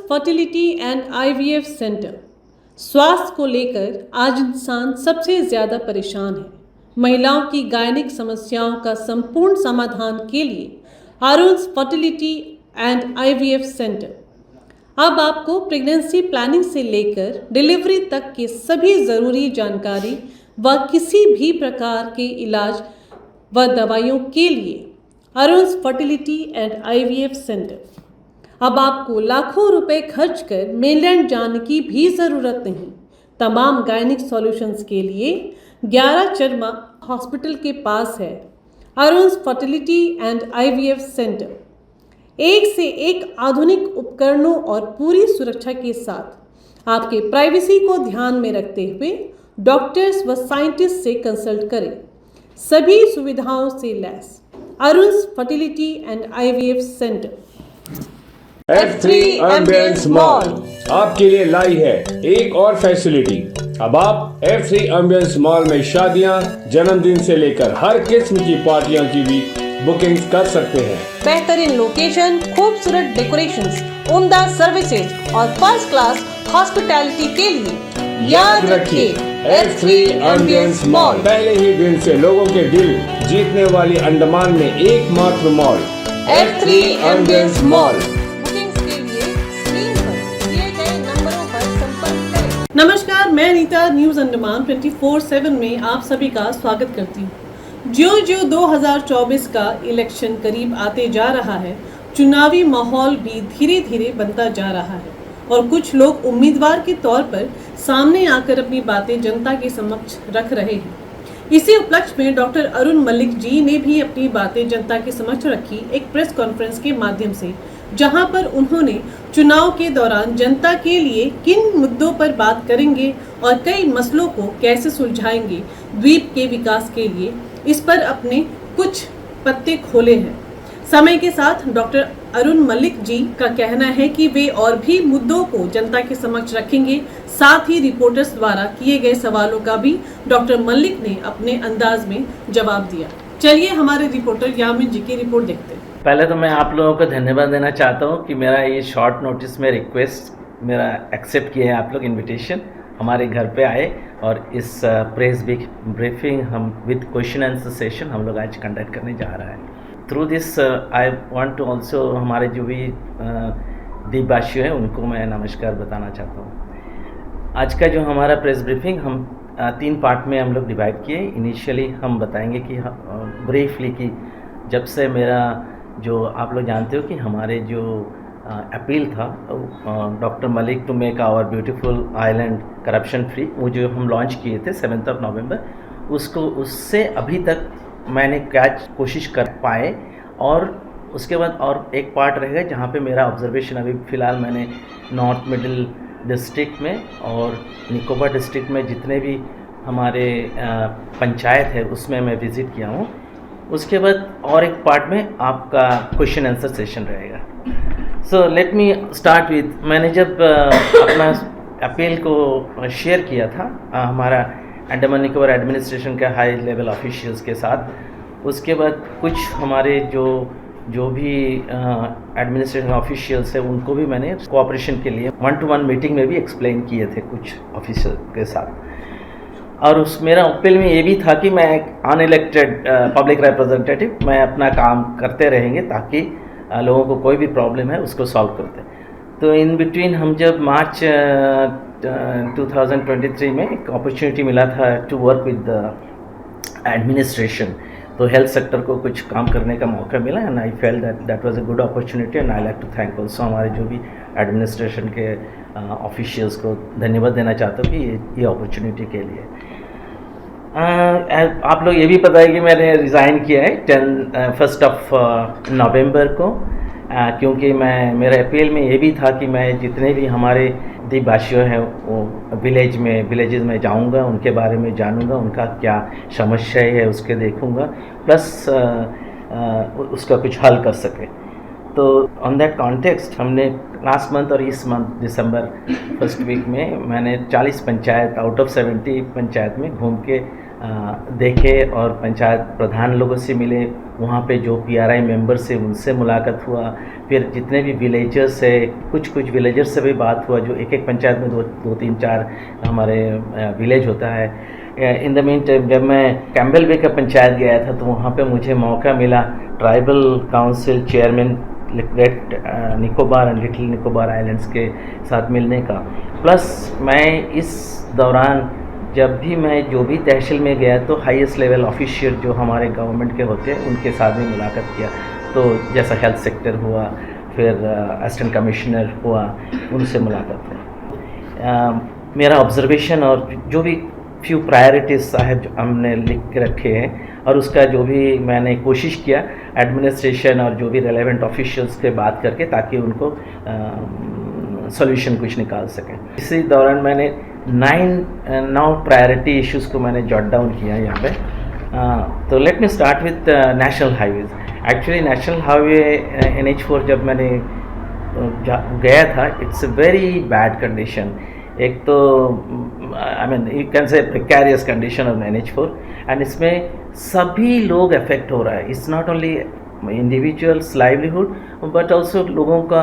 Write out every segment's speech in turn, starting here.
Fertility and IVF centre. स्वास्थ्य को लेकर आज इंसान सबसे ज़्यादा परेशान है। महिलाओं की गायनिक समस्याओं का संपूर्ण समाधान के लिए अरुण्स फर्टिलिटी एंड आईवीएफ सेंटर अब आपको प्रेगनेंसी प्लानिंग से लेकर डिलीवरी तक की सभी ज़रूरी जानकारी व किसी भी प्रकार के इलाज व दवाइयों के लिए अरुण्स फर्टिलिटी एंड आईवीएफ सेंटर। अब आपको लाखों रुपए खर्च कर मेनलैंड जाने की भी ज़रूरत नहीं। तमाम गायनिक सॉल्यूशंस के लिए 11 चरमा हॉस्पिटल के पास है अरुण्स फर्टिलिटी एंड आईवीएफ सेंटर। एक से एक आधुनिक उपकरणों और पूरी सुरक्षा के साथ आपके प्राइवेसी को ध्यान में रखते हुए डॉक्टर्स व साइंटिस्ट से कंसल्ट करें। सभी सुविधाओं से लैस Arun's fertility and IVF centre. F3 ambience mall आपके लिए लाई है एक और फैसिलिटी। अब आप F3 एम्बियंस मॉल में शादियां, जन्मदिन से लेकर हर किस्म की पार्टियों की भी बुकिंग कर सकते हैं। बेहतरीन लोकेशन, खूबसूरत डेकोरेशंस, उम्दा सर्विसेज और फर्स्ट क्लास हॉस्पिटैलिटी के लिए याद रखिए F3 एम्बियंस मॉल। पहले ही दिन से लोगों के दिल जीतने वाली अंडमान में एकमात्र मॉल F3 एम्बियंस मॉल। नमस्कार, मैं नीता न्यूज़ अंडमान 24/7 में आप सभी का स्वागत करती हूँ। ज्यों-ज्यों 2024 का इलेक्शन करीब आते जा रहा है, चुनावी माहौल भी धीरे धीरे बनता जा रहा है और कुछ लोग उम्मीदवार के तौर पर सामने आकर अपनी बातें जनता के समक्ष रख रहे हैं। इसी उपलक्ष्य में डॉक्टर अरुण मलिक जी ने भी अपनी बातें जनता के समक्ष रखी एक प्रेस कॉन्फ्रेंस के माध्यम से, जहां पर उन्होंने चुनाव के दौरान जनता के लिए किन मुद्दों पर बात करेंगे और कई मसलों को कैसे सुलझाएंगे द्वीप के विकास के लिए, इस पर अपने कुछ पत्ते खोले हैं। समय के साथ डॉक्टर अरुण मलिक जी का कहना है कि वे और भी मुद्दों को जनता के समक्ष रखेंगे। साथ ही रिपोर्टर्स द्वारा किए गए सवालों का भी डॉक्टर मलिक ने अपने अंदाज में जवाब दिया। चलिए हमारे रिपोर्टर यामिन जी की रिपोर्ट देखते हैं। पहले तो मैं आप लोगों को धन्यवाद देना चाहता हूँ कि मेरा ये शॉर्ट नोटिस में रिक्वेस्ट मेरा एक्सेप्ट किया है। आप लोग इनविटेशन हमारे घर पे आए और इस प्रेस ब्रीफिंग हम विद क्वेश्चन आंसर सेशन हम लोग आज कंडक्ट करने जा रहा है। Through this I want to also हमारे जो भी द्वीपवासी हैं उनको मैं नमस्कार बताना चाहता हूँ। आज का जो हमारा प्रेस ब्रीफिंग हम 3 पार्ट में हम लोग डिवाइड किए। इनिशियली हम बताएंगे कि ब्रीफली कि जब से मेरा जो आप लोग जानते हो कि हमारे जो अपील था doctor Malik to make our beautiful island corruption free, वो जो हम लॉन्च किए थे 7 नवंबर, उसको उससे अभी तक मैंने क्या कोशिश कर पाए। और उसके बाद और एक पार्ट रहेगा जहाँ पे मेरा ऑब्जर्वेशन अभी फ़िलहाल मैंने नॉर्थ मिडिल डिस्ट्रिक्ट में और निकोबार डिस्ट्रिक्ट में जितने भी हमारे पंचायत है उसमें मैं विज़िट किया हूँ। उसके बाद और एक पार्ट में आपका क्वेश्चन आंसर सेशन रहेगा। So let me start with, मैंने जब अपना अपील को शेयर किया था हमारा अंडमान निकोबार एडमिनिस्ट्रेशन के हाई लेवल ऑफिशियल्स के साथ, उसके बाद कुछ हमारे जो भी एडमिनिस्ट्रेशन ऑफिशियल्स है उनको भी मैंने कोऑपरेशन के लिए 1-to-1 मीटिंग में भी एक्सप्लेन किए थे कुछ ऑफिशियल के साथ। और उस मेरा अपील में ये भी था कि मैं एक अनइलेक्टेड पब्लिक रिप्रेजेंटेटिव, मैं अपना काम करते रहेंगे ताकि लोगों को कोई भी प्रॉब्लम है उसको सॉल्व करते। तो इन बिटवीन हम जब मार्च 2023 में एक अपॉर्चुनिटी मिला था टू वर्क विद एडमिनिस्ट्रेशन, तो हेल्थ सेक्टर को कुछ काम करने का मौका मिला and I fell that was a good opportunity and I like to thank also हमारे जो भी एडमिनिस्ट्रेशन के ऑफिशियल्स को धन्यवाद देना चाहता हूँ कि ये अपॉर्चुनिटी के लिए। आप लोग ये भी पता है कि मैंने रिज़ाइन किया है 1 नवंबर को, क्योंकि मेरे अपील में ये भी था कि मैं जितने भी हमारे द्वीपवासियों हैं वो विलेजेस में जाऊंगा, उनके बारे में जानूंगा, उनका क्या समस्या है उसके देखूंगा, प्लस उसका कुछ हल कर सके। तो ऑन दैट कॉन्टेक्स्ट हमने लास्ट मंथ और इस मंथ दिसंबर फर्स्ट वीक में मैंने 40 पंचायत आउट ऑफ 70 पंचायत में घूम के देखे और पंचायत प्रधान लोगों से मिले, वहाँ पे जो PRI मेंबर्स से उनसे मुलाकात हुआ, फिर जितने भी विलेजर्स है कुछ विलेजर्स से भी बात हुआ, जो एक पंचायत में दो तीन चार हमारे विलेज होता है। इन द मीन टाइम जब मैं कैम्बल बे का पंचायत गया था तो वहाँ पे मुझे मौका मिला tribal council chairman great Nicobar and little Nicobar islands के साथ मिलने का। प्लस मैं इस दौरान जब भी मैं जो भी तहसील में गया तो हाईएस्ट लेवल ऑफिशियल जो हमारे गवर्नमेंट के होते हैं उनके साथ भी मुलाकात किया। तो जैसा हेल्थ सेक्टर हुआ, फिर असिस्टेंट कमिश्नर हुआ, उनसे मुलाकात हुई। मेरा ऑब्जर्वेशन और जो भी फ्यू प्रायोरिटीज़ साहब जो हमने लिख के रखे हैं और उसका जो भी मैंने कोशिश किया एडमिनिस्ट्रेशन और जो भी रेलेवेंट ऑफिशियल्स से बात करके, ताकि उनको सॉल्यूशन कुछ निकाल सकें। इसी दौरान मैंने 9 प्रायोरिटी इश्यूज़ को मैंने जॉट डाउन किया यहाँ पे। तो let me start with national highways. Actually national highway NH4 जब मैंने गया था, it's a very bad condition. एक तो I mean you can say precarious condition of NH4 and इसमें सभी लोग अफेक्ट हो रहा है। It's not only individuals livelihood but also लोगों का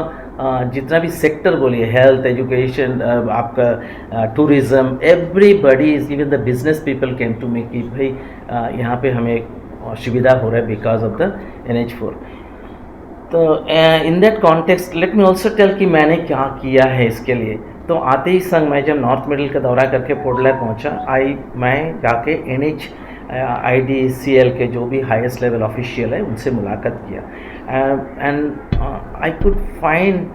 जितना भी सेक्टर बोलिए, हेल्थ, एजुकेशन, आपका tourism, everybody is, even the business people came to me कि भाई यहाँ पे हमें सुविधा हो रहा है बिकॉज ऑफ द NH4। तो in that context let me also tell कि मैंने क्या किया है इसके लिए। तो आते ही संग मैं जब नॉर्थ मिडिल का दौरा करके पोर्टलैंड पहुँचा, मैं जाके NHIDCL के जो भी हाईएस्ट लेवल ऑफिशियल है उनसे मुलाकात किया एंड आई कुड फाइंड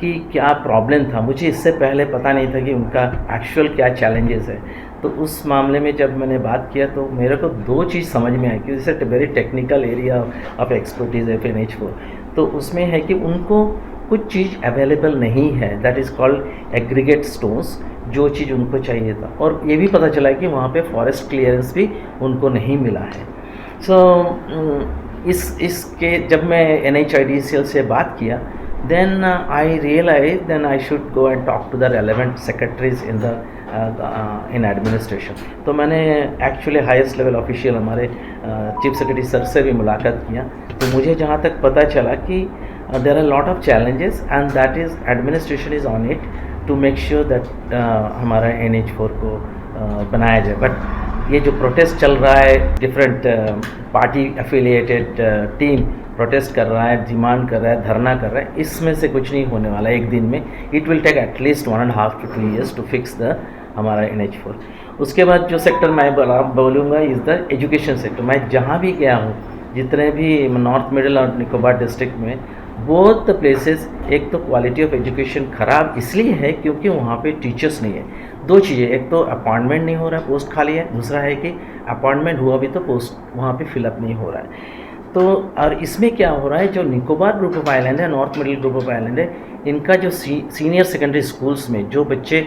कि क्या प्रॉब्लम था। मुझे इससे पहले पता नहीं था कि उनका एक्चुअल क्या चैलेंजेस है। तो उस मामले में जब मैंने बात किया तो मेरे को 2 चीज़ समझ में आई कि it's a very technical area of expertise है NH4। तो उसमें है कि उनको कुछ चीज़ अवेलेबल नहीं है, that is called aggregate stones, जो चीज़ उनको चाहिए था। और ये भी पता चला कि वहाँ पे फॉरेस्ट क्लियरेंस भी उनको नहीं मिला है। सो इसके जब मैं NHIDCL से बात किया, then I realized then I should go and talk to the relevant secretaries in the in administration। तो मैंने एक्चुअली हाईएस्ट लेवल ऑफिशियल हमारे चीफ सेक्रेटरी सर से भी मुलाकात किया। तो मुझे जहाँ तक पता चला कि there are lot of challenges and that is administration is on it to make sure that हमारा NH4 को बनाया जाए। बट ये जो प्रोटेस्ट चल रहा है, different party affiliated team protest कर रहा है, डिमांड कर रहा है, धरना कर रहा है, इसमें से कुछ नहीं होने वाला एक दिन में। It will take at least 1.5 to 2 years to fix the हमारा NH4। उसके बाद जो सेक्टर मैं बोलूँगा इज़ द एजुकेशन सेक्टर। मैं जहाँ भी गया हूँ, जितने भी नॉर्थ मिडिल और निकोबार डिस्ट्रिक्ट में, बोथ द प्लेसेस, एक तो क्वालिटी ऑफ एजुकेशन ख़राब इसलिए है क्योंकि वहाँ पे टीचर्स नहीं है। 2 चीज़ें, एक तो अपॉइंटमेंट नहीं हो रहा है, पोस्ट खाली है, दूसरा है कि अपॉइंटमेंट हुआ भी तो पोस्ट वहाँ पे फिलअप नहीं हो रहा है। तो और इसमें क्या हो रहा है, जो निकोबार ग्रुप ऑफ आइलैंड है, north middle group of island है, इनका जो सीनियर सेकेंडरी स्कूल्स में जो बच्चे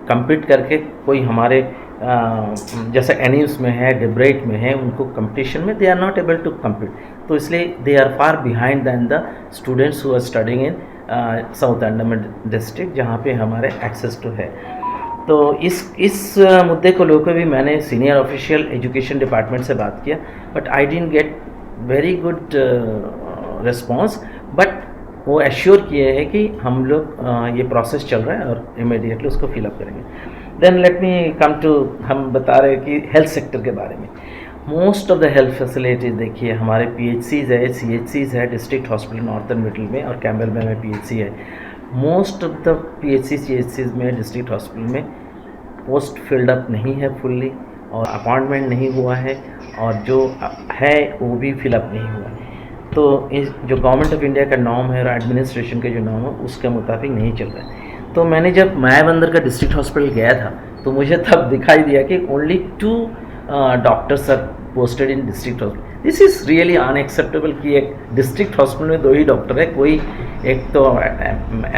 कम्पीट करके कोई हमारे जैसे एनिम्स में है, डिब्रेट में है, उनको कंपटीशन में they are not able to compete. तो इसलिए they are far behind than the students who are studying in South Andaman district, जहाँ पे हमारे एक्सेस टू है। तो इस मुद्दे को लेकर भी मैंने सीनियर ऑफिशियल एजुकेशन डिपार्टमेंट से बात किया, but I didn't get very good response. But वो एश्योर किए हैं कि हम लोग ये प्रोसेस चल रहा है और इमीडिएटली उसको फिलअप करेंगे। Then let me come to, हम बता रहे हैं कि हेल्थ सेक्टर के बारे में। Most of the health facilities देखिए, हमारे PHCs है, CHCs है, डिस्ट्रिक्ट हॉस्पिटल नॉर्थन मिडिल में और कैम्बल में PHC है। Most of the PHC CHCs में, डिस्ट्रिक्ट हॉस्पिटल में पोस्ट फिल्ड अप नहीं है फुल्ली, और अपॉइंटमेंट नहीं हुआ है, और जो है वो भी फिलअप नहीं हुआ है। तो इस जो गवर्नमेंट ऑफ इंडिया का नॉर्म है और एडमिनिस्ट्रेशन के जो नॉर्म है उसके मुताबिक नहीं चल रहा है। तो मैंने जब मायाबंदर का डिस्ट्रिक्ट हॉस्पिटल गया था तो मुझे तब दिखाई दिया कि only 2 doctors are posted in district hospital. This is really unacceptable कि एक डिस्ट्रिक्ट हॉस्पिटल में 2 ही डॉक्टर है, कोई एक तो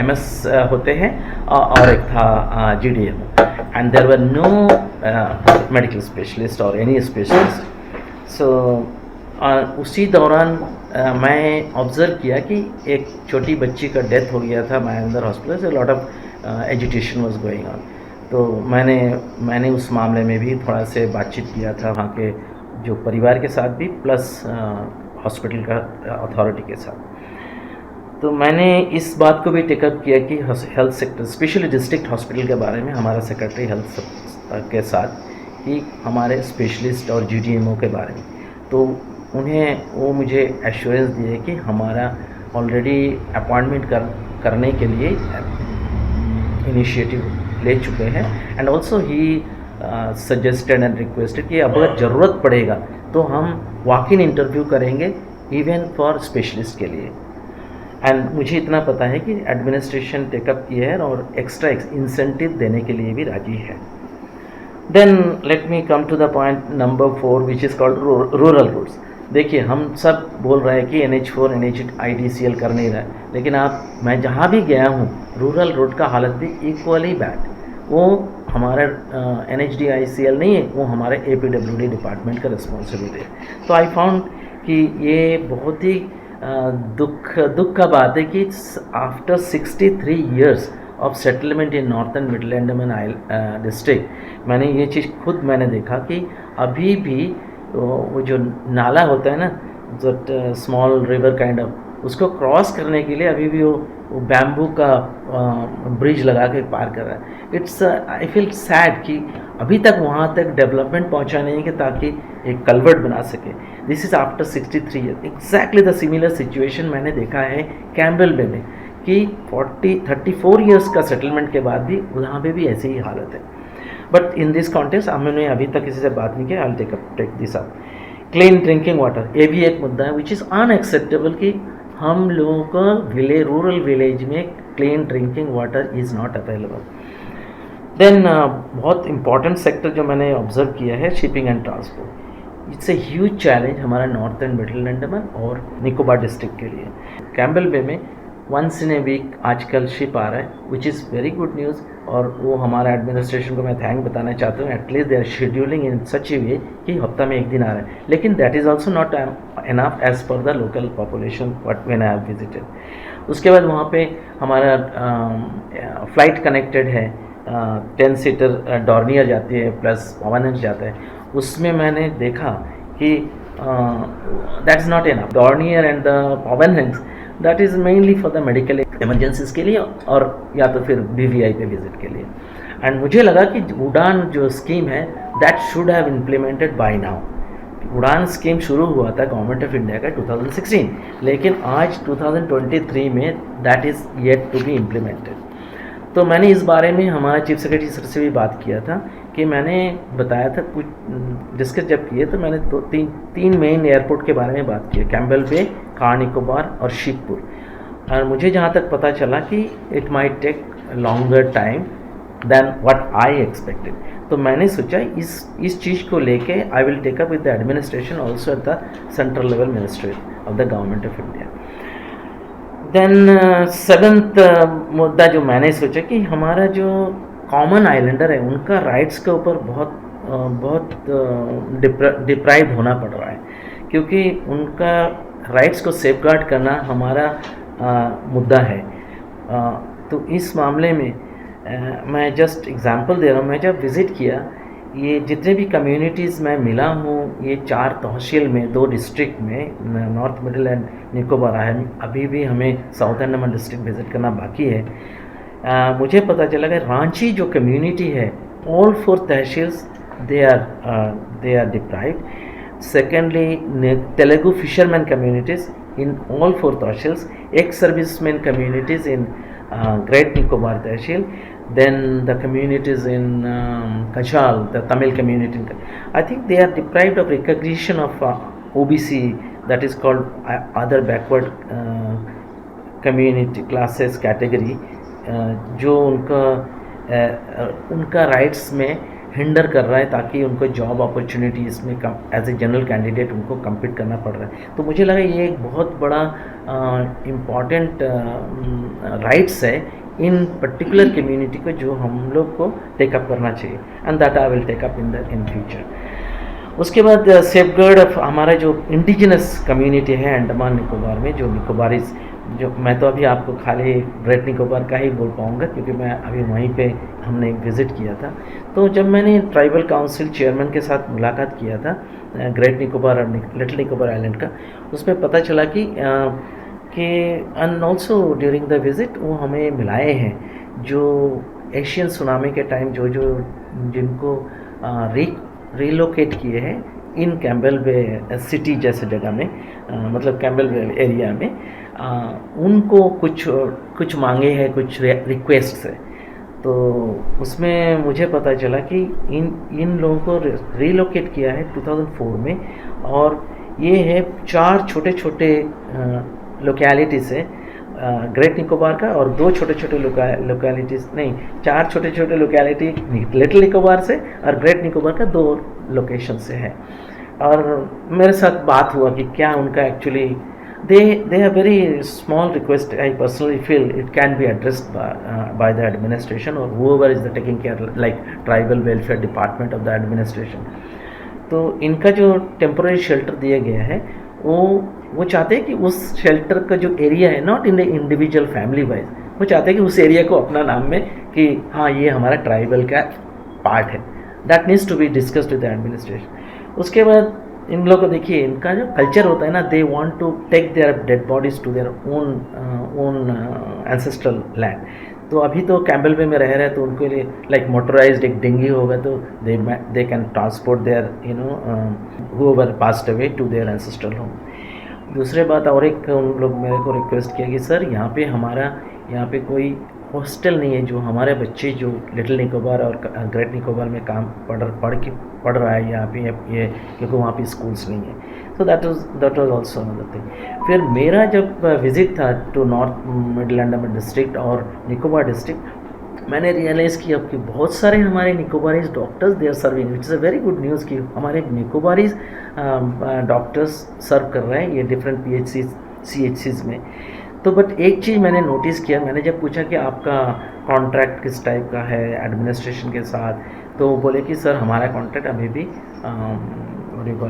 MS होते हैं और एक था GDM, and there were no medical specialist और एनी स्पेशलिस्ट। सो उसी दौरान मैं ऑब्ज़र्व किया कि एक छोटी बच्ची का डेथ हो गया था मायाबंदर हॉस्पिटल से, lot of agitation was going on. तो मैंने उस मामले में भी थोड़ा से बातचीत किया था वहाँ के जो परिवार के साथ भी, प्लस हॉस्पिटल का अथॉरिटी के साथ। तो मैंने इस बात को भी टेकअप किया कि health sector specially district hospital के बारे में हमारा सेक्रेटरी हेल्थ के साथ कि हमारे स्पेशलिस्ट और GDMO के बारे में, तो उन्हें वो मुझे एश्योरेंस दिए कि हमारा ऑलरेडी अपॉइंटमेंट करने के लिए इनिशिएटिव ले चुके हैं। And also he suggested and requested कि अगर ज़रूरत पड़ेगा तो हम वॉक इन इंटरव्यू करेंगे इवन फॉर स्पेशलिस्ट के लिए। एंड मुझे इतना पता है कि एडमिनिस्ट्रेशन टेकअप किया है और एक्स्ट्रा इंसेंटिव देने के लिए भी राजी है। Then let me come to the point number 4 which is called rural roots. देखिए, हम सब बोल रहे हैं कि NH4 NH IDCL कर नहीं रहा है, लेकिन मैं जहाँ भी गया हूँ रूरल रोड का हालत भी इक्वली बैड। वो हमारा NHD ICL नहीं है, वो हमारे APWD डिपार्टमेंट का रिस्पॉन्सिबिलिटी है। तो आई फाउंड कि ये बहुत ही दुख का बात है कि after 63 years of settlement in northern Midland and district मैंने ये चीज़ खुद देखा कि अभी भी वो जो नाला होता है ना, जो स्मॉल रिवर काइंड ऑफ, उसको क्रॉस करने के लिए अभी भी वो बैम्बू का ब्रिज लगा के पार कर रहा है। इट्स आई फील सैड कि अभी तक वहाँ तक डेवलपमेंट पहुँचा नहीं है कि ताकि एक कल्वर्ट बना सके। This is after 63 years। Exactly the similar situation मैंने देखा है कैम्बेल बे में कि 34 years का सेटलमेंट के बाद भी वहाँ पे भी ऐसी ही हालत है। बट इन दिस कॉन्टेक्स्ट हमने अभी तक किसी से बात नहीं किया। I will take this up. Clean drinking water, ये भी एक मुद्दा है विच इज़ अनएक्सेप्टेबल कि हम लोगों का रूरल विलेज में clean drinking water is not available. Then बहुत इंपॉर्टेंट सेक्टर जो मैंने ऑब्जर्व किया है shipping and transport. It's a huge challenge हमारा नॉर्थ एंड मिडिल अंडमान और निकोबार डिस्ट्रिक्ट के लिए। कैम्बेल बे में वंस इन ए वीक आजकल शिप आ रहा है which is very good news, और वो हमारा एडमिनिस्ट्रेशन को मैं थैंक बताना चाहता हूँ। At least they are scheduling in such a way कि हफ्ता में एक दिन आ रहा है, लेकिन that is also not enough as per the local population what when I have visited. उसके बाद वहाँ पे हमारा फ्लाइट कनेक्टेड है, 10 सीटर डॉर्नियर जाती है प्लस पवन जाता है। उसमें मैंने देखा कि that is not enough. Dornier and the Pawan that is mainly for the medical emergencies के लिए और या तो फिर BVI पे विजिट के लिए। एंड मुझे लगा कि उड़ान जो स्कीम है that should have implemented by now. उड़ान स्कीम शुरू हुआ था गवर्नमेंट ऑफ इंडिया का 2016, लेकिन आज 2023 में that is yet to be implemented. तो मैंने इस बारे में हमारा चीफ सेक्रेटरी सर से भी बात किया था कि मैंने बताया था कुछ डिस्कस जब किए तो मैंने तीन मेन एयरपोर्ट के बारे में बात की, कैम्बेल बे, कार निकोबार और शिवपुर। और मुझे जहाँ तक पता चला कि it might take longer time than what I expected. तो मैंने सोचा इस चीज़ को लेके I will take up with the administration also at the central level ministry of the government of India. Then 7th मुद्दा जो मैंने सोचा कि हमारा जो कॉमन आइलैंडर है उनका राइट्स के ऊपर बहुत डिप्राइव होना पड़ रहा है, क्योंकि उनका राइट्स को सेफगार्ड करना हमारा मुद्दा है। तो इस मामले में मैं जस्ट एग्जांपल दे रहा हूँ। मैं जब विज़िट किया, ये जितने भी कम्युनिटीज़ मैं मिला हूँ, ये 4 तहसील में 2 डिस्ट्रिक्ट में नॉर्थ मिडिल एंड निकोबार है। अभी भी हमें साउथ अंडमान डिस्ट्रिक्ट विज़िट करना बाकी है। मुझे पता चला कि रांची जो कम्युनिटी है, all 4 tehsils they are deprived. Secondly Telugu fisherman communities in all 4 tehsils, ex-servicemen communities in Great Nicobar Tehsil, then the communities in Kachal, the Tamil community. I think they are deprived of recognition of OBC, that is called other backward community classes category, जो उनका rights में hinder कर रहा है, ताकि उनको job opportunities में as a general candidate उनको कम्पीट करना पड़ रहा है। तो मुझे लगा ये एक बहुत बड़ा इम्पॉर्टेंट राइट्स है इन पर्टिकुलर कम्युनिटी को, जो हम लोग को टेकअप करना चाहिए, and that I will take up in future. उसके बाद सेफगार्ड ऑफ हमारा जो इंडिजिनस कम्युनिटी है अंडमान निकोबार में, जो निकोबारीज जो मैं तो अभी आपको खाली ग्रेट निकोबार का ही बोल पाऊँगा, क्योंकि मैं अभी वहीं पे हमने विज़िट किया था। तो जब मैंने ट्राइबल काउंसिल चेयरमैन के साथ मुलाकात किया था ग्रेट निकोबार और लिटिल निकोबार आइलैंड का, उसमें पता चला कि and also during the visit वो हमें मिलाए हैं जो एशियन सुनामी के टाइम जो जिनको रिलोकेट किए हैं इन कैम्बल बे सिटी जैसे जगह में, मतलब कैम्बल बे एरिया में, उनको कुछ मांगे हैं, कुछ रिक्वेस्ट है। तो उसमें मुझे पता चला कि इन लोगों को रिलोकेट किया है 2004 में, और ये है 4 छोटे छोटे लोकेलिटीज़ है ग्रेट निकोबार का, और 2 छोटे छोटे लोकेलिटीज़ नहीं 4 छोटे छोटे लोकेलिटी लिटिल निकोबार से और ग्रेट निकोबार का 2 लोकेशन से है। और मेरे साथ बात हुआ कि क्या उनका actually they have very small request. I personally feel it can be addressed by the administration or whoever is the taking care, like tribal welfare department of the administration. तो इनका जो टेम्पोररी शेल्टर दिया गया है वो चाहते हैं कि उस शेल्टर का जो एरिया है, not in the individual family wise, वो चाहते हैं कि उस एरिया को अपना नाम में कि हाँ ये हमारा ट्राइबल का पार्ट है। That needs to be discussed with the administration. उसके बाद इन लोगों को देखिए, इनका जो कल्चर होता है ना, they want to take their dead bodies to their own ancestral land. तो अभी तो कैम्बल बे में रह रहे हैं, तो उनके लिए लाइक मोटराइज्ड एक डिंगी होगा, तो they can transport their whoever passed away to their ancestral home. दूसरे बात और एक उन लोग मेरे को रिक्वेस्ट किया कि सर यहाँ पे कोई हॉस्टल नहीं है जो हमारे बच्चे जो लिटिल निकोबार और ग्रेट निकोबार में काम पढ़ रहा है यहाँ पे ये, क्योंकि वहाँ पे स्कूल्स नहीं है। तो that was also another thing. फिर मेरा जब विज़िट था to North Middle Andaman district और निकोबार डिस्ट्रिक्ट, मैंने रियलाइज़ किया कि बहुत सारे हमारे Nicobarese doctors they are serving. It's a very good news कि हमारे निकोबारीज डॉक्टर्स सर्व कर रहे हैं ये डिफरेंट CHCs में। तो बट एक चीज़ मैंने नोटिस किया, मैंने जब पूछा कि आपका कॉन्ट्रैक्ट किस टाइप का है एडमिनिस्ट्रेशन के साथ, तो वो बोले कि सर हमारा कॉन्ट्रैक्ट अभी भी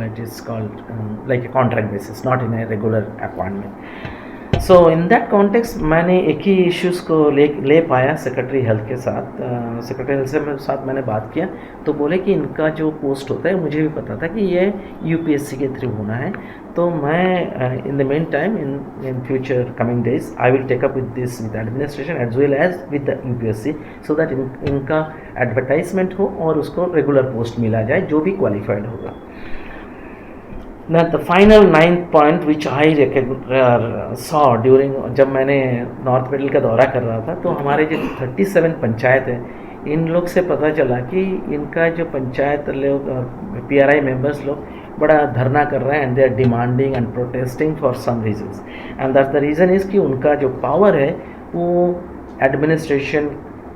it is called like a contract basis, not in a regular appointment. So in that context मैंने एक ही इश्यूज़ को ले पाया सेक्रेटरी हेल्थ के साथ। सेक्रेटरी हेल्थ से साथ मैंने बात किया, तो बोले कि इनका जो पोस्ट होता है, मुझे भी पता था कि ये UPSC के थ्रू होना है। तो मैं in the meantime in future coming days I will take up with this with administration as well as with the UPSC, so that इनका एडवर्टाइजमेंट हो और उसको रेगुलर पोस्ट मिला जाए जो भी क्वालिफाइड होगा। Now the final 9th point which I saw during जब मैंने नॉर्थ मिडिल का दौरा कर रहा था, तो हमारे जो 37 पंचायत है, इन लोग से पता चला कि इनका जो पंचायत लोग PRI मेंबर्स लोग बड़ा धरना कर रहे हैं, and they are demanding and protesting for some reasons, and that the reason is कि उनका जो पावर है वो एडमिनिस्ट्रेशन,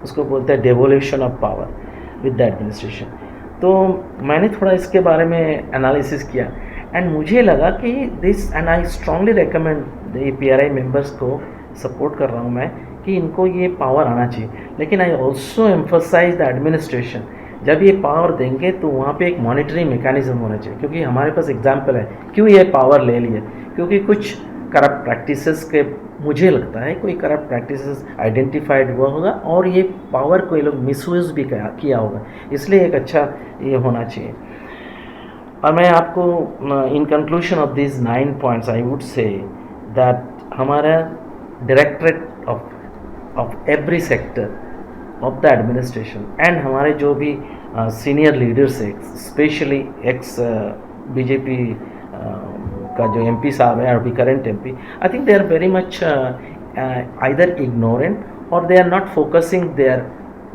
उसको बोलते हैं devolution of power with the administration. तो मैंने थोड़ा इसके बारे में एनालिसिस किया, एंड मुझे लगा कि this, and I strongly recommend the PRI members को सपोर्ट कर रहा हूँ मैं कि इनको ये पावर आना चाहिए। लेकिन I also emphasise the administration, जब ये पावर देंगे तो वहाँ पे एक मॉनिटरिंग मैकेनिज्म होना चाहिए, क्योंकि हमारे पास एग्जांपल है क्यों ये पावर ले लिए, क्योंकि कुछ करप्ट प्रैक्टिसेस के, मुझे लगता है कोई करप्ट प्रैक्टिसेस आइडेंटिफाइड हुआ होगा और ये पावर को ये लोग मिसयूज़ भी किया होगा, इसलिए एक अच्छा ये होना चाहिए। और मैं आपको in conclusion of this 9 points I would say that हमारा directorate of every sector of the administration and हमारे जो भी सीनियर लीडर्स है, स्पेशली एक्स BJP का जो MP साहब है और भी current MP, I think they are very much either ignorant or they are not focusing their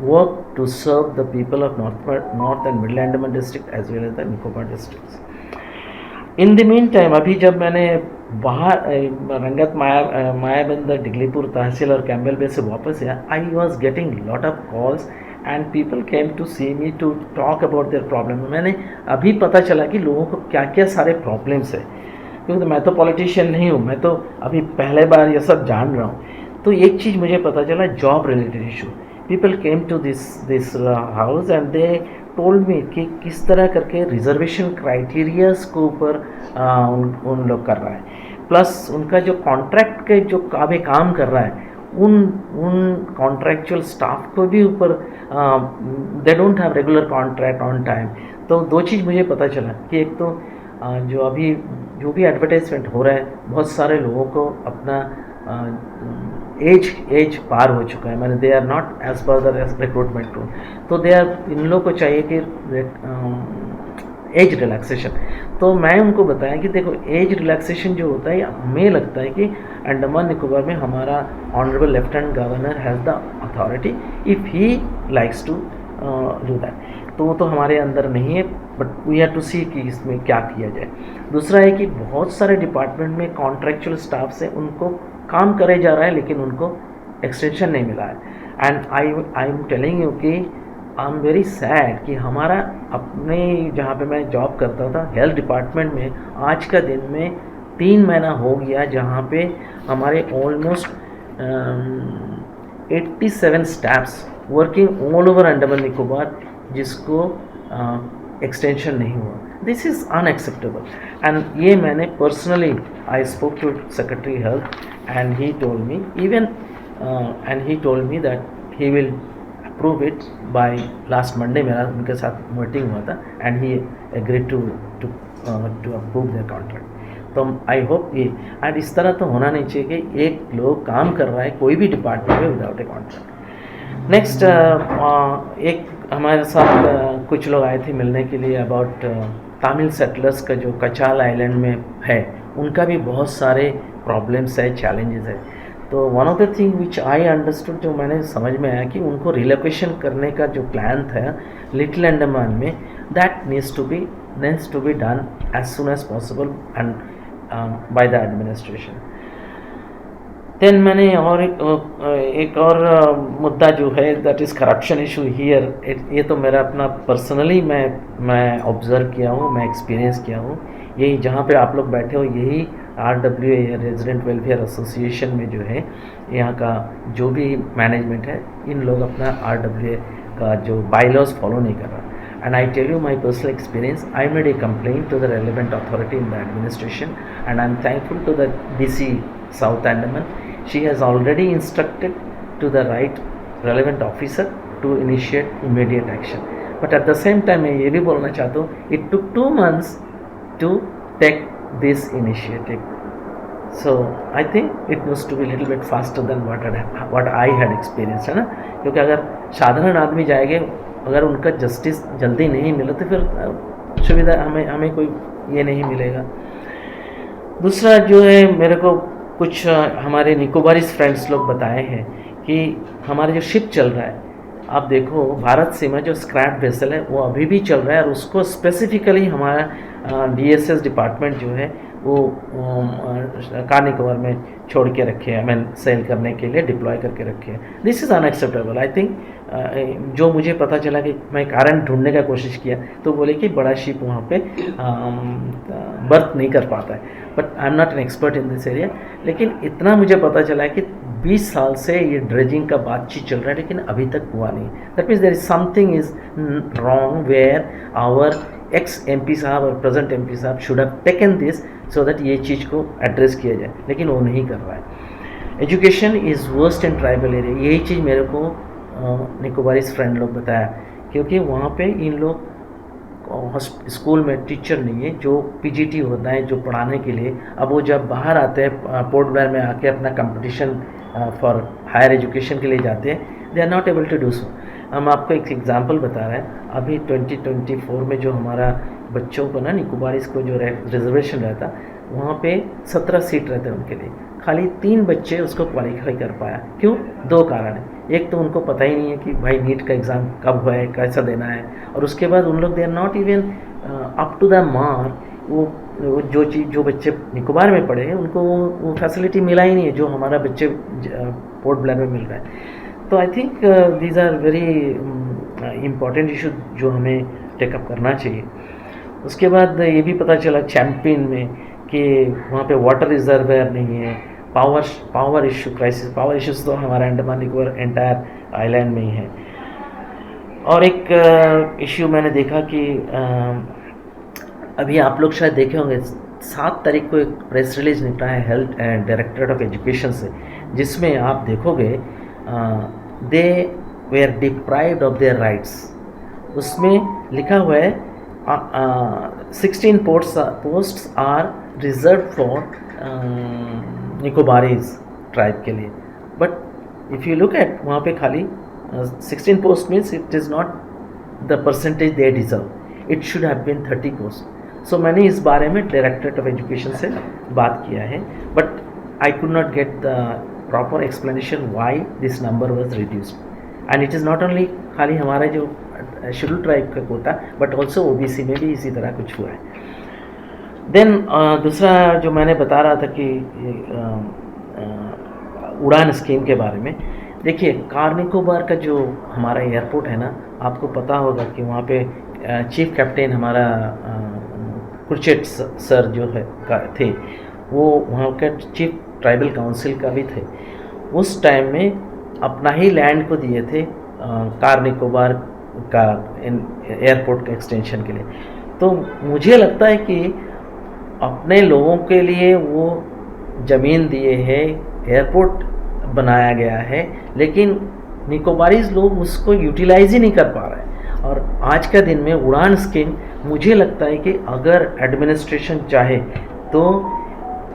work to serve the people of North and Middle Andaman district as well as the Nicobar districts. In the meantime, अभी जब मैंने बाहर रंगत मायाबंदर डिगलीपुर तहसील और Campbell बे से वापस आया, I was getting lot of calls and people came to see me to talk about their problem. मैंने अभी पता चला कि लोगों को क्या क्या सारे प्रॉब्लम्स है, क्योंकि मैं तो पॉलिटिशियन नहीं हूँ, मैं तो अभी पहले बार ये सब जान रहा हूँ। तो एक चीज़ मुझे पता चला, job related issue. People came to this house and they told me कि किस तरह करके रिजर्वेशन क्राइटेरियाज के ऊपर उन लोग कर रहा है। प्लस उनका जो कॉन्ट्रैक्ट के जो काम कर रहा है उन कॉन्ट्रैक्चुअल स्टाफ को भी ऊपर they don't have regular contract on time. तो दो चीज़ मुझे पता चला कि एक तो जो भी एडवर्टाइजमेंट हो रहा है, बहुत सारे लोगों को अपना एज पार हो चुका है, मैंने they are not as per the recruitment rule, तो इन लोगों को चाहिए कि एज रिलैक्सेशन। तो मैं उनको बताया कि देखो एज रिलैक्सेशन जो होता है, हमें लगता है कि अंडमान निकोबार में हमारा honourable lieutenant governor has the authority if he likes to do that, तो वो तो हमारे अंदर नहीं है, but we have to see कि इसमें क्या किया जाए। दूसरा है कि बहुत सारे डिपार्टमेंट में कॉन्ट्रैक्चुअल स्टाफ से उनको काम करे जा रहा है लेकिन उनको एक्सटेंशन नहीं मिला है। And I am telling you कि आई एम वेरी सैड कि हमारा अपने जहाँ पे मैं जॉब करता था हेल्थ डिपार्टमेंट में आज का दिन में 3 महीना हो गया जहाँ पे हमारे almost 87 staffs working all over Andaman Nicobar जिसको एक्सटेंशन नहीं हुआ। दिस इज़ अनएक्सेप्टेबल एंड ये मैंने personally I spoke to secretary health and he told me that he will approve it by last Monday. मेरा उनके साथ मीटिंग हुआ था and he agreed to approve their contract. तो आई होप ये and इस तरह तो होना नहीं चाहिए कि एक लोग काम कर रहा है कोई भी डिपार्टमेंट में विदाउट ए कॉन्ट्रैक्ट। नेक्स्ट एक हमारे साथ कुछ लोग आए थे मिलने के लिए अबाउट तमिल सेटलर्स का जो कचाल आइलैंड में है, उनका भी बहुत सारे प्रॉब्लम्स है, चैलेंजेस है। तो one of the thing which I understood, जो मैंने समझ में आया कि उनको रिलोकेशन करने का जो प्लान था लिटिल अंडमान में, that needs to be done as soon as possible and by the administration. Then मैंने और एक और मुद्दा जो है that is corruption issue here. ये तो मेरा अपना पर्सनली मैं ऑब्ज़र्व किया हूँ, मैं एक्सपीरियंस किया हूँ। यही जहाँ पे आप लोग बैठे हो यही RWA रेजिडेंट वेलफेयर एसोसिएशन में जो है यहाँ का जो भी मैनेजमेंट है, इन लोग अपना RWA का जो बायलॉज फॉलो नहीं कर रहा। And I tell you my personal experience, I made a complaint to the relevant authority in the administration and I'm thankful to the DC South Andaman. She has already instructed to the right relevant officer to initiate immediate action. But at the same time, मैं ये भी बोलना चाहता हूँ, it took 2 months to take this initiative. So I think it needs to be a little bit faster than what I had experienced, है ना? क्योंकि अगर साधारण आदमी जाएंगे, अगर उनका जस्टिस जल्दी नहीं मिला तो फिर सुविधा हमें कोई ये नहीं मिलेगा। दूसरा जो है, मेरे को कुछ हमारे निकोबारीज फ्रेंड्स लोग बताए हैं कि हमारा जो शिप चल रहा है, आप देखो भारत सीमा जो स्क्रैप वेसल है वो अभी भी चल रहा है और उसको स्पेसिफिकली हमारा DSS डिपार्टमेंट जो है वो कार निकोबार में छोड़ के रखे हैं, मैं सेल करने के लिए डिप्लॉय करके रखे हैं। This is unacceptable. I think जो मुझे पता चला कि मैं कारण ढूंढने का कोशिश किया तो बोले कि बड़ा शिप वहाँ पे बर्थ नहीं कर पाता है, but I am not an expert in this area. लेकिन इतना मुझे पता चला है कि 20 साल से ये ड्रेजिंग का बातचीत चल रहा है लेकिन अभी तक हुआ नहीं। That means there is something is wrong where our ex MP साहब और प्रेजेंट MP साहब should have taken this so that ये चीज़ को एड्रेस किया जाए, लेकिन वो नहीं कर रहा है। Education is worst in tribal area, यही चीज़ मेरे को निकोबारीज फ्रेंड लोग बताया, क्योंकि वहाँ पे इन लोग स्कूल में टीचर नहीं है जो PGT होता है जो पढ़ाने के लिए। अब वो जब बाहर आते हैं पोर्ट ब्लेयर में आके अपना कंपटीशन फॉर हायर एजुकेशन के लिए जाते हैं, they are not able to do so. हम आपको एक एग्जांपल बता रहे हैं, अभी 2024 में जो हमारा बच्चों को ना निकोबारीज को जो रिजर्वेशन रहता, वहाँ पे 17 सीट रहते हैं उनके लिए, खाली 3 बच्चे उसको क्वालिफाई कर पाया। क्यों? 2 कारण है। एक तो उनको पता ही नहीं है कि भाई नीट का एग्ज़ाम कब हुआ है, कैसा देना है, और उसके बाद उन लोग they are not even up to the mark. वो जो बच्चे निकोबार में पढ़े हैं उनको वो फैसिलिटी मिला ही नहीं है जो हमारा बच्चे पोर्ट ब्लेयर में मिल रहा है। तो I think these are very important issue जो हमें टेकअप करना चाहिए। उसके बाद ये भी पता चला चैम्पियन में कि वहाँ पे वाटर रिजर्वायर नहीं है, power issue crisis, power issues तो हमारा अंडमान निकोबार एंटायर आइलैंड में ही है। और एक इश्यू मैंने देखा कि अभी आप लोग शायद देखे होंगे 7 तारीख को एक प्रेस रिलीज निकला है health and directorate of education से, जिसमें आप देखोगे they were deprived of their rights. उसमें लिखा हुआ है 16 posts are reserved for Nicobarese tribe के लिए, but if you look at वहाँ पे खाली 16 post means it is not the percentage they deserve, it should have been 30 post. So मैंने इस बारे में डायरेक्टरेट ऑफ एजुकेशन से बात किया है, but I could not get the proper explanation why this number was reduced. And it is not only खाली हमारा जो शेड्यूल ट्राइब का कोटा, बट ऑल्सो ओबीसी में भी इसी तरह कुछ हुआ है। देन दूसरा जो मैंने बता रहा था कि उड़ान स्कीम के बारे में, देखिए कार निकोबार का जो हमारा एयरपोर्ट है ना, आपको पता होगा कि वहाँ पे चीफ कैप्टन हमारा कुरचेट सर जो है थे, वो वहाँ के चीफ ट्राइबल काउंसिल का भी थे। उस टाइम में अपना ही लैंड को दिए थे कार निकोबार का एयरपोर्ट का एक्सटेंशन के लिए। तो मुझे लगता है कि अपने लोगों के लिए वो ज़मीन दिए है, एयरपोर्ट बनाया गया है, लेकिन निकोबारीज लोग उसको यूटिलाइज ही नहीं कर पा रहे हैं। और आज का दिन में उड़ान स्कीम, मुझे लगता है कि अगर एडमिनिस्ट्रेशन चाहे तो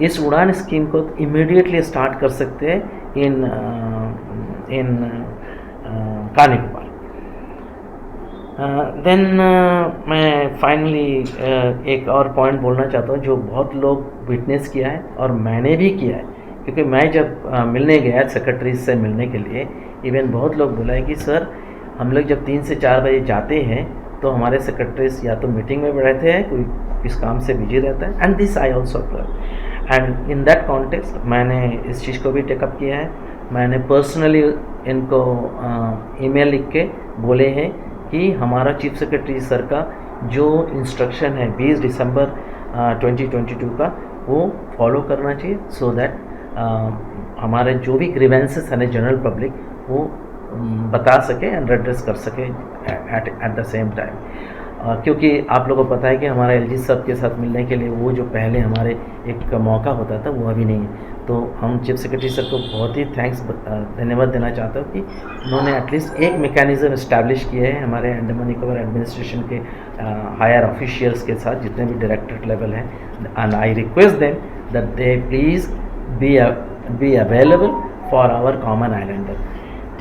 इस उड़ान स्कीम को इमीडिएटली स्टार्ट कर सकते हैं इन कार निकोबार। देन मैं फाइनली एक और पॉइंट बोलना चाहता हूँ जो बहुत लोग विटनेस किया है और मैंने भी किया है, क्योंकि मैं जब मिलने गया सेक्रेटरी से मिलने के लिए, इवन बहुत लोग बोला है कि सर हम लोग जब 3 से 4 बजे जाते हैं तो हमारे सेक्रेटरीज या तो मीटिंग में रहते हैं, कोई किस काम से बिजी रहता है, and this I also observe. And in that context मैंने इस चीज़ को भी टेकअप किया है। मैंने पर्सनली इनको ईमेल लिख के बोले हैं कि हमारा चीफ सेक्रेटरी सर का जो इंस्ट्रक्शन है 20 दिसंबर 2022 का, वो फॉलो करना चाहिए, सो दैट हमारे जो भी ग्रीवेंसेस हैं जनरल पब्लिक वो बता सके एंड एड्रेस कर सके एट द सेम टाइम। क्योंकि आप लोगों को पता है कि हमारा एलजी साहब के साथ मिलने के लिए वो जो पहले हमारे एक मौका होता था वो अभी नहीं है। तो हम चीफ सेक्रेटरी सर को बहुत ही धन्यवाद देना चाहता हूँ कि उन्होंने एटलीस्ट एक मेकैनिज़्म इस्टेब्लिश किया है हमारे अंडमान निकोबार एडमिनिस्ट्रेशन के हायर ऑफिशियल्स के साथ, जितने भी डायरेक्टरेट लेवल हैं। And I request them that they please be available for our common islander.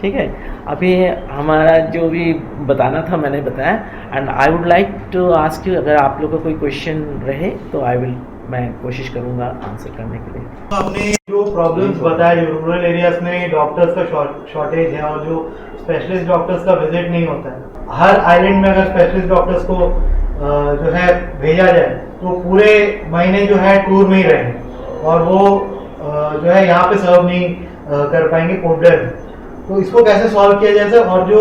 ठीक है, अभी हमारा जो भी बताना था मैंने बताया। And I would like to ask you, अगर आप लोगों को कोई क्वेश्चन रहे तो मैं कोशिश करूंगा आंसर करने के लिए। आपने जो प्रॉब्लम्स बताए, जो रूरल एरियाज में डॉक्टर्स का शॉर्टेज है और जो स्पेशलिस्ट डॉक्टर्स का विजिट नहीं होता है, हर आइलैंड में अगर स्पेशलिस्ट डॉक्टर्स को जो है भेजा जाए तो पूरे महीने जो है टूर में ही रहेंगे और वो जो है यहाँ पे सर्व नहीं कर पाएंगे पोर्टल। तो इसको कैसे सॉल्व किया जाए सर? और जो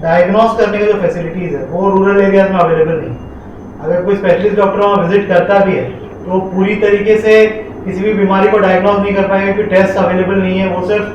डायग्नोस करने की जो फैसिलिटीज़ है वो रूरल एरियाज में अवेलेबल नहीं। अगर कोई स्पेशलिस्ट डॉक्टर वहाँ विजिट करता भी है तो पूरी तरीके से किसी भी बीमारी को डायग्नोस नहीं कर पाएगा, क्योंकि टेस्ट अवेलेबल नहीं है। वो सिर्फ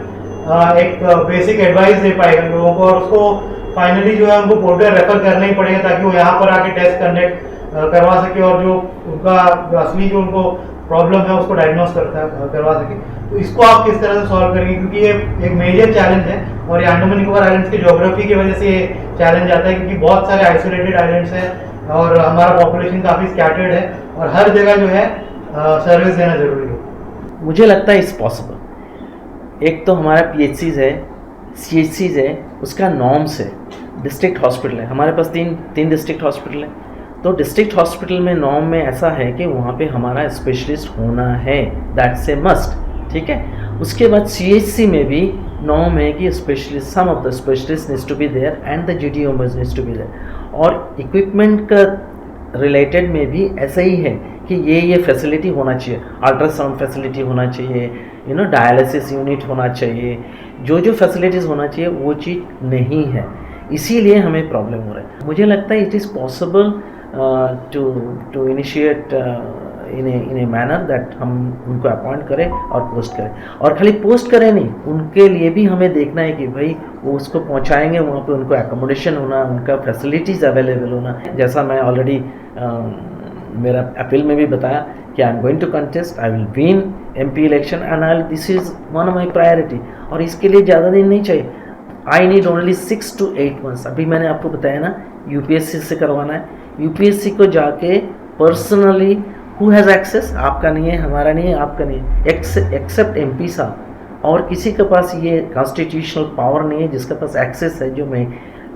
एक बेसिक एडवाइस दे पाएगा लोगों को, और उसको फाइनली जो है उनको पोर्टल रेफर करना ही पड़ेगा ताकि वो यहाँ पर आके टेस्ट कंडक्ट करवा सके और जो उनका असली जो उनको प्रॉब्लम है उसको डायग्नोस करवा सके। तो इसको आप किस तरह से सॉल्व करेंगे? क्योंकि ये एक मेजर चैलेंज है और ये अंडमान निकोबार आइलैंड्स की ज्योग्राफी की वजह से ये चैलेंज आता है, क्योंकि बहुत सारे आइसोलेटेड आइलैंड्स हैं और हमारा पॉपुलेशन काफ़ी स्कैटर्ड है और हर जगह जो है सर्विस देना जरूरी है। मुझे लगता है इट्स पॉसिबल। एक तो हमारा PHCs है, CHCs है, उसका नॉर्म्स है, डिस्ट्रिक्ट हॉस्पिटल है, हमारे पास तीन डिस्ट्रिक्ट हॉस्पिटल है। तो डिस्ट्रिक्ट हॉस्पिटल में नॉर्म में ऐसा है कि वहाँ पे हमारा स्पेशलिस्ट होना है, दैट्स ए मस्ट। ठीक है, उसके बाद CHC में भी नॉर्म है कि specialist, some of the specialist needs to be there and the GTO needs to be there. और इक्विपमेंट का रिलेटेड में भी ऐसा ही है कि ये फैसिलिटी होना चाहिए, अल्ट्रासाउंड फैसिलिटी होना चाहिए, डायलिसिस यूनिट होना चाहिए, जो फैसिलिटीज़ होना चाहिए वो चीज़ नहीं है, इसीलिए हमें प्रॉब्लम हो रहा है। मुझे लगता है it is possible to initiate in a manner that हम उनको अपॉइंट करें और पोस्ट करें। और खाली पोस्ट करें नहीं, उनके लिए भी हमें देखना है कि भाई वो उसको पहुंचाएंगे, वहाँ पे उनको एकोमोडेशन होना, उनका फैसिलिटीज़ अवेलेबल होना। जैसा मैं ऑलरेडी मेरा अपील में भी बताया कि I am going to contest, I will win MP election and I this is one of my priority. और इसके लिए ज़्यादा दिन नहीं चाहिए, I need only 6 to 8 months। अभी मैंने आपको बताया ना यूपीएससी से करवाना है, यूपीएससी को जाके पर्सनली हु हैज़ एक्सेस, आपका नहीं है, हमारा नहीं है, आपका नहीं है, एक्सेप्ट एमपी साहब, और किसी के पास ये कॉन्स्टिट्यूशनल पावर नहीं है जिसके पास एक्सेस है जो मैं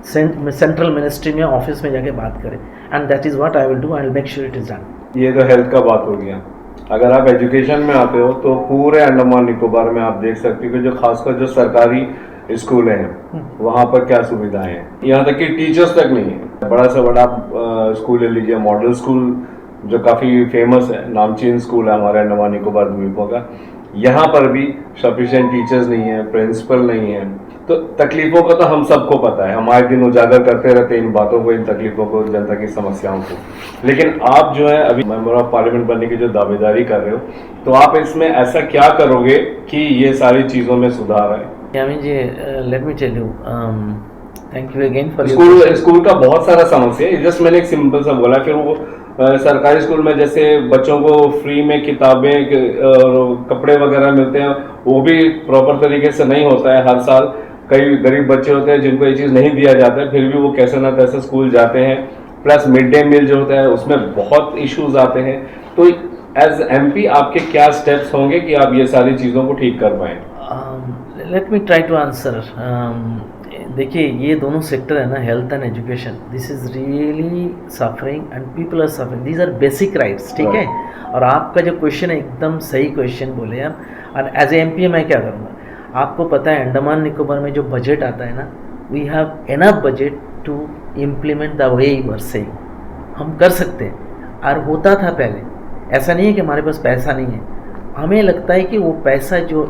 सेंट्रल मिनिस्ट्री में ऑफिस में जाके बात करें। And that is what I will do, I will make sure it is done. ये तो हेल्थ का बात हो गया। अगर आप एजुकेशन में आते हो तो पूरे अंडमान निकोबार में आप देख सकते हो कि जो खासकर जो सरकारी स्कूल हैं वहाँ पर क्या सुविधाएं हैं, यहाँ तक कि टीचर्स तक नहीं है। बड़ा से बड़ा स्कूल ले लीजिए, मॉडल स्कूल जो काफ़ी फेमस है, नामचीन स्कूल है हमारे अंडमान निकोबार द्वीपों का, यहाँ पर भी सफिशिएंट टीचर्स नहीं है, प्रिंसिपल नहीं है। तो तकलीफों का तो हम सबको पता है, हम आए दिन उजागर करते रहते हैं इन बातों को, इन तकलीफों को, जनता की समस्याओं को। लेकिन आप जो है अभी मेंबर ऑफ पार्लियामेंट बनने की जो दावेदारी कर रहे हो, तो आप इसमें ऐसा क्या करोगे कि ये सारी चीज़ों में सुधार आए? Yamin ji, let me tell you, thank you again for school का बहुत सारा समस्या है, जस्ट मैंने एक सिंपल सा बोला। फिर वो सरकारी स्कूल में जैसे बच्चों को फ्री में किताबें और कपड़े वगैरह मिलते हैं, वो भी प्रॉपर तरीके से नहीं होता है। हर साल कई गरीब बच्चे होते हैं जिनको ये चीज़ नहीं दिया जाता है, फिर भी वो कैसे ना कैसे स्कूल जाते हैं। प्लस मिड डे मील जो होता है उसमें बहुत इश्यूज आते हैं। तो एज एमपी आपके क्या स्टेप्स होंगे कि आप ये सारी चीज़ों को ठीक कर पाएँ? Let me try to answer. देखिए, ये दोनों सेक्टर है ना, health and education, this is really suffering and people are suffering, these are basic rights, ठीक है। और आपका जो क्वेश्चन है एकदम सही क्वेश्चन बोले आप। और एज ए एमपी मैं क्या करूँगा, आपको पता है अंडमान निकोबार में जो बजट आता है ना, we have enough budget to implement the way you are saying, हम कर सकते हैं। और होता था पहले, ऐसा नहीं है कि हमारे पास पैसा नहीं है, हमें लगता है कि वो पैसा जो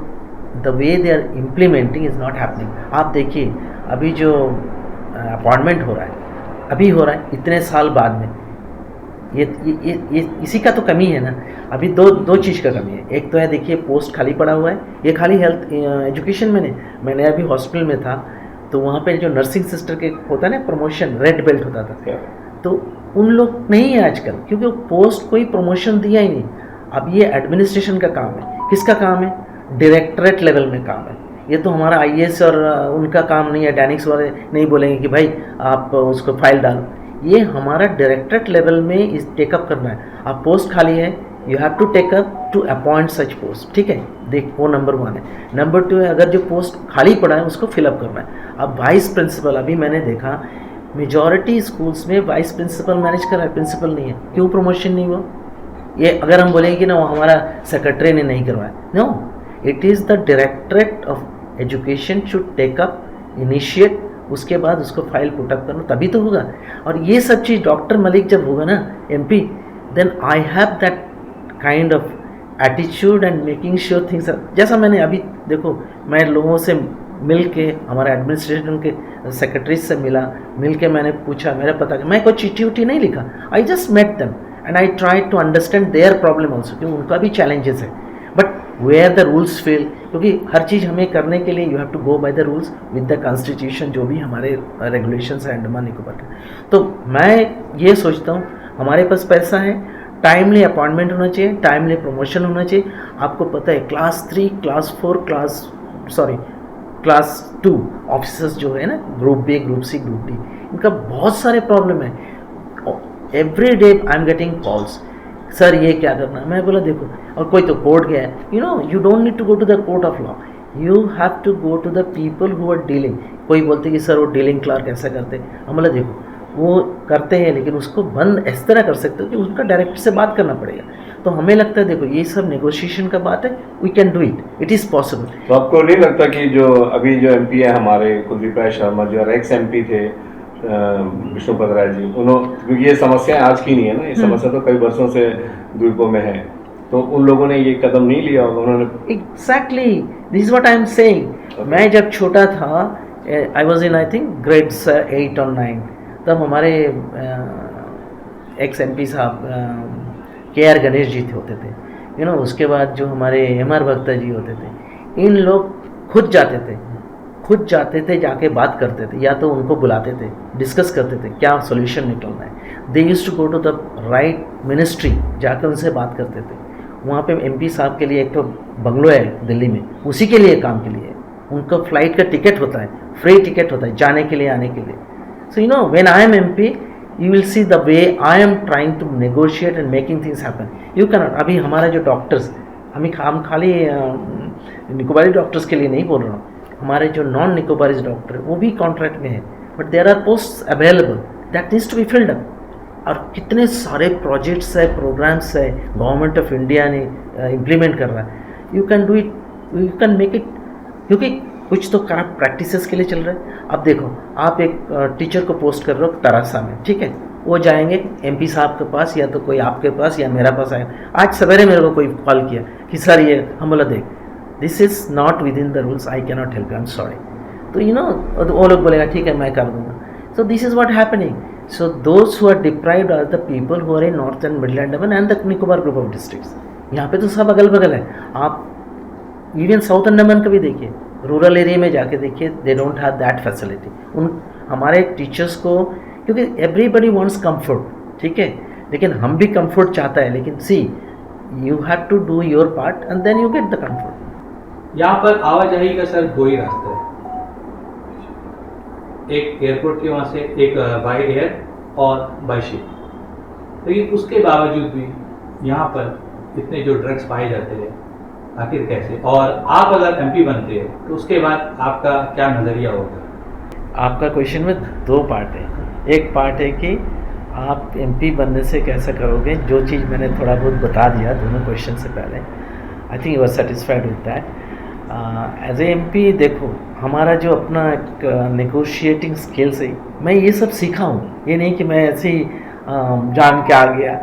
the way they are implementing is not happening. आप देखिए अभी जो अपॉइंटमेंट हो रहा है, अभी हो रहा है इतने साल बाद में, ये इसी का तो कमी है ना। अभी दो चीज़ का कमी है। एक तो है, देखिए पोस्ट खाली पड़ा हुआ है, ये खाली हेल्थ एजुकेशन में नहीं। मैंने अभी हॉस्पिटल में था तो वहाँ पे जो नर्सिंग सिस्टर के होता है ना प्रमोशन, रेड बेल्ट होता था, तो उन लोग नहीं है आजकल, क्योंकि पोस्ट कोई प्रमोशन दिया ही नहीं। अब ये एडमिनिस्ट्रेशन का काम है, किसका काम है? डायरेक्टरेट लेवल में काम है। ये तो हमारा आईएएस और उनका काम नहीं है, डैनिक्स वाले नहीं बोलेंगे कि भाई आप उसको फाइल डालो। ये हमारा डायरेक्टरेट लेवल में इस टेकअप करना है। आप पोस्ट खाली है, you have to take up to appoint such post, ठीक है। देख, वो नंबर 1 है। नंबर 2 है, अगर जो पोस्ट खाली पड़ा है उसको फिलअप करना है। अब वाइस प्रिंसिपल, अभी मैंने देखा मेजॉरिटी स्कूल्स में वाइस प्रिंसिपल मैनेज कर रहा है, प्रिंसिपल नहीं है। क्यों प्रमोशन नहीं हुआ? ये अगर हम बोलेंगे कि ना वो हमारा सेक्रेटरी ने नहीं करवाया, no, it is the directorate of education should take up, initiate, उसके बाद उसको फाइल पुटअप करना, तभी तो होगा। और ये सब चीज़ डॉक्टर मलिक जब होगा ना MP, then I have that kind of attitude and making sure things. जैसा मैंने अभी देखो, मैं लोगों से मिल के, हमारे एडमिनिस्ट्रेशन के सेक्रेटरी से मिल के मैंने पूछा, मेरा पता, मैं कोई चिट्ठी उठी नहीं लिखा, I just met them and I try to understand their problem also, क्योंकि उनका भी चैलेंजेस है। But where the rules fail, क्योंकि हर चीज़ हमें करने के लिए you have to go by the rules with the constitution, जो भी हमारे रेगुलेशंस हैं अंडमान निकोबार के। तो मैं ये सोचता हूँ, हमारे पास पैसा है, टाइमली अपॉइंटमेंट होना चाहिए, टाइमली प्रमोशन होना चाहिए। आपको पता है क्लास 3, क्लास 4, क्लास 2 ऑफिसर्स जो है ना, group B, group C, group D, इनका बहुत सारे प्रॉब्लम है। Every day I am getting calls, sir ये क्या करना है। मैं बोला देखो, और कोई तो कोर्ट गया है, you don't need to go to the court of law, you have to go to the people who are dealing. कोई बोलते कि सर वो डीलिंग क्लर्क ऐसा करते, हम बोला देखो वो करते हैं, लेकिन उसको बंद इस तरह कर सकते हो कि उनका डायरेक्टर से बात करना पड़ेगा। तो हमें लगता है देखो ये सब नेगोशिएशन का बात है, we can do it is possible. तो आपको नहीं लगता कि जो अभी जो एमपी है हमारे कुलदीप राय शर्मा, जो एक्स एमपी थे विष्णुपद राय जी, उन्होंने, क्योंकि ये समस्या आज की नहीं है ना, ये समस्या तो कई वर्षों से द्वीपों में है, तो उन लोगों ने ये कदम नहीं लिया होगा उन्होंने। Exactly, this is what I am saying. मैं जब छोटा था, I was in I think grade 8 और 9, तब हमारे एक्स एमपी साहब KR गणेश जी होते थे, उसके बाद जो हमारे MR भक्ता जी होते थे, इन लोग खुद जाते थे खुद जाते थे, जाके बात करते थे, या तो उनको बुलाते थे, डिस्कस करते थे क्या सोल्यूशन निकलना है। They used to go to the right ministry, जाकर उनसे बात करते थे। वहाँ पे एमपी साहब के लिए एक तो बंगलो है दिल्ली में, उसी के लिए काम के लिए उनका फ्लाइट का टिकट होता है, फ्री टिकट होता है जाने के लिए आने के लिए। So you know when I am MP you will see the way I am trying to negotiate and making things happen. You can not, अभी हमारा जो डॉक्टर्स, हम खाली निकोबारी डॉक्टर्स के लिए नहीं बोल रहा हूँ, हमारे जो नॉन निकोबारीज डॉक्टर वो भी कॉन्ट्रैक्ट में है, but there are post available that needs to be filled up. और कितने सारे प्रोजेक्ट्स है, प्रोग्राम्स है गवर्नमेंट ऑफ इंडिया ने इम्प्लीमेंट कर रहा है। You can do it, you can make it, क्योंकि कुछ तो करप्ट प्रैक्टिसेस के लिए चल रहा है। अब देखो, आप एक टीचर को पोस्ट कर रहे हो तरासा में, ठीक है, वो जाएंगे एमपी साहब के पास, या तो कोई आपके पास या मेरा पास आएगा। आज सवेरे मेरे को कोई कॉल किया कि सर ये, हम बोला देख this is not within the rules, I can not help you, I am sorry. तो यू नो वो लोग बोलेगा ठीक है मैं कर दूंगा। So this is what happening. So those who are deprived are the people who are in north and middle Andaman and the Nicobar group of districts. यहाँ पे तो सब अगल बगल है, आप इवन साउथ अंडमान का भी देखिए, रूरल एरिया में जाके देखिए, they don't have that facility. उन हमारे टीचर्स को, क्योंकि एवरीबडी वांट्स कंफर्ट, ठीक है, लेकिन हम भी कंफर्ट चाहता है, लेकिन see you have to do your part and then you get the comfort. यहाँ पर आवाजाही का सर दो ही रास्ता है, एक एयरपोर्ट के वहाँ से, एक बाय एयर और बाय शिप। लेकिन उसके बावजूद भी यहाँ पर इतने जो ड्रग्स पाए जाते हैं, आखिर कैसे? और आप अगर एमपी बनते हैं तो उसके बाद आपका क्या नज़रिया होगा? आपका क्वेश्चन में दो पार्ट है। एक पार्ट है कि आप एमपी बनने से कैसे करोगे, जो चीज़ मैंने थोड़ा बहुत बता दिया दोनों क्वेश्चन से पहले। I think you are satisfied with that. As a MP देखो, हमारा जो अपना एक नेगोशिएटिंग स्किल्स है, मैं ये सब सीखा हूँ, ये नहीं कि मैं ऐसे ही जान के आ गया।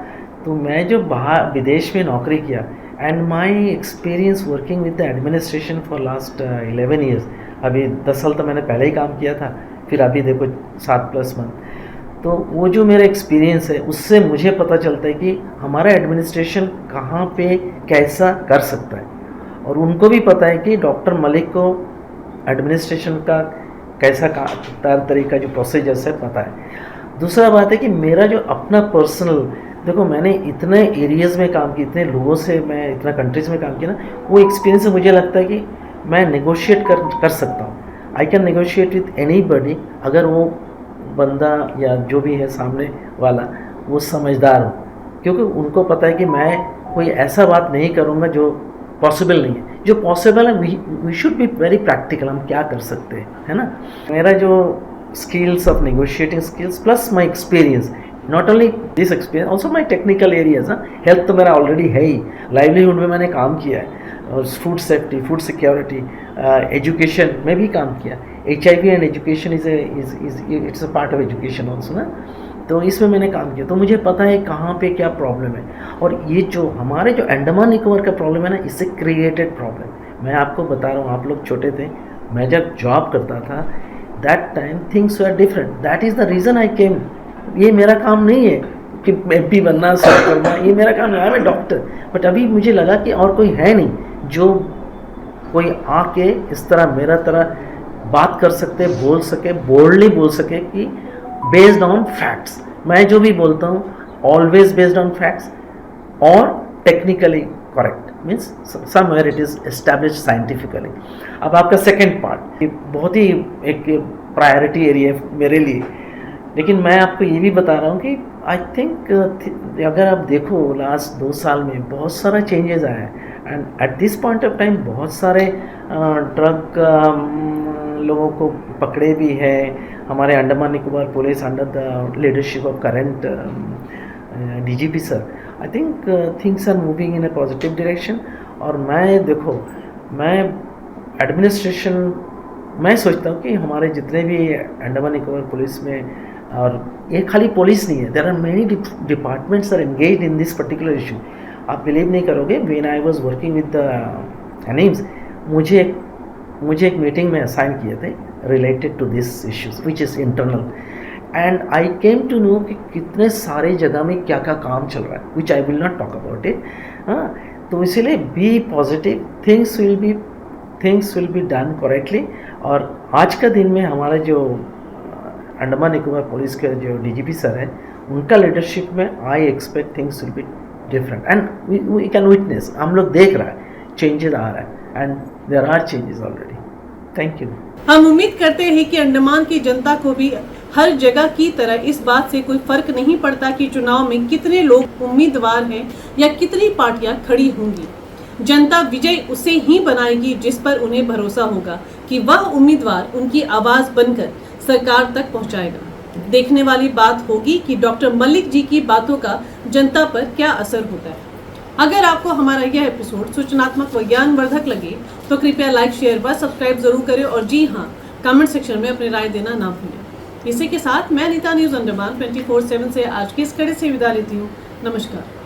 तो मैं जो बाहर विदेश में नौकरी किया, and my experience working with the administration for last 11 years, अभी 10 साल तो मैंने पहले ही काम किया था, फिर अभी देखो 7+ मंथ। तो वो जो मेरा एक्सपीरियंस है उससे मुझे पता चलता है कि हमारा एडमिनिस्ट्रेशन कहाँ पे कैसा कर सकता है, और उनको भी पता है कि डॉक्टर मलिक को एडमिनिस्ट्रेशन का कैसा तरीका जो प्रोसीजर्स है पता है। दूसरा बात है कि मेरा जो अपना पर्सनल, देखो मैंने इतने एरियाज़ में काम किया, इतने लोगों से मैं इतना कंट्रीज़ में काम किया ना, वो एक्सपीरियंस से मुझे लगता है कि मैं नेगोशिएट कर सकता हूँ। I can negotiate with anybody, अगर वो बंदा या जो भी है सामने वाला वो समझदार हो, क्योंकि उनको पता है कि मैं कोई ऐसा बात नहीं करूँगा जो पॉसिबल नहीं है। जो पॉसिबल है we should be very practical, हम क्या कर सकते हैं, है ना। मेरा जो skills of negotiating skills plus my experience, not only this experience also my technical areas. Health तो मेरा ऑलरेडी है ही, लाइवलीहुड में मैंने काम किया है, और food safety, food security, education में भी काम किया। HIV and education it's a part of education also ना, तो इसमें मैंने काम किया, तो मुझे पता है कहाँ पे क्या प्रॉब्लम है। और ये जो हमारे जो अंडमान निकोबार का प्रॉब्लम है ना, इससे क्रिएटेड प्रॉब्लम। मैं आपको बता रहा हूँ, आप लोग छोटे थे, मैं जब जॉब करता था that time things were different, that is the reason I came. ये मेरा काम नहीं है कि MP बनना, सब करना, ये मेरा काम है, आई एम डॉक्टर। बट अभी मुझे लगा कि और कोई है नहीं जो कोई आके इस तरह मेरा तरह बात कर सके, बोल सके, बोल्डली बोल सके कि बेस्ड ऑन फैक्ट्स। मैं जो भी बोलता हूँ ऑलवेज बेस्ड ऑन फैक्ट्स और technically correct, means somewhere it is established scientifically. अब आपका सेकंड पार्ट बहुत ही एक प्रायोरिटी एरिया है मेरे लिए, लेकिन मैं आपको ये भी बता रहा हूँ कि आई थिंक अगर आप देखो लास्ट 2 साल में बहुत सारा चेंजेस आया है, and at this point of time बहुत सारे ड्रग लोगों को पकड़े भी है। हमारे Andaman Nicobar police under the leadership of current DGP sir, I think things are moving in a positive direction. और मैं देखो, मैं एडमिनिस्ट्रेशन, मैं सोचता हूँ कि हमारे जितने भी अंडमान निकोबार पुलिस में, और ये खाली पुलिस नहीं है, there are many departments are engaged in this particular issue. आप बिलीव नहीं करोगे, when I was working with the AIIMS, मुझे एक मीटिंग में असाइन किए थे related to this issues which is internal, and I came to know कि कितने सारे जगह में क्या क्या काम चल रहा है, which I will not talk about it. तो इसीलिए be positive, things will be done correctly. और आज का दिन में हमारे जो अंडमान निकोबार पुलिस के जो डीजीपी सर हैं, उनका लीडरशिप में I expect things will be different and we can witness, हम लोग देख रहा है चेंजेस आ रहा है and there are changes already. Thank you. हम उम्मीद करते हैं कि अंडमान की जनता को भी हर जगह की तरह इस बात से कोई फर्क नहीं पड़ता कि चुनाव में कितने लोग उम्मीदवार हैं या कितनी पार्टियां खड़ी होंगी। जनता विजय उसे ही बनाएगी जिस पर उन्हें भरोसा होगा कि वह उम्मीदवार उनकी आवाज बनकर सरकार तक पहुंचाएगा। देखने वाली बात होगी कि डॉक्टर मलिक जी की बातों का जनता पर क्या असर होता है। अगर आपको हमारा यह एपिसोड सूचनात्मक व ज्ञानवर्धक लगे तो कृपया लाइक, शेयर व सब्सक्राइब जरूर करें और जी हाँ, कमेंट सेक्शन में अपनी राय देना ना भूलें। इसी के साथ मैं नीता न्यूज़ अंडमान 24/7 से आज की इस कड़ी से विदा लेती हूँ। नमस्कार।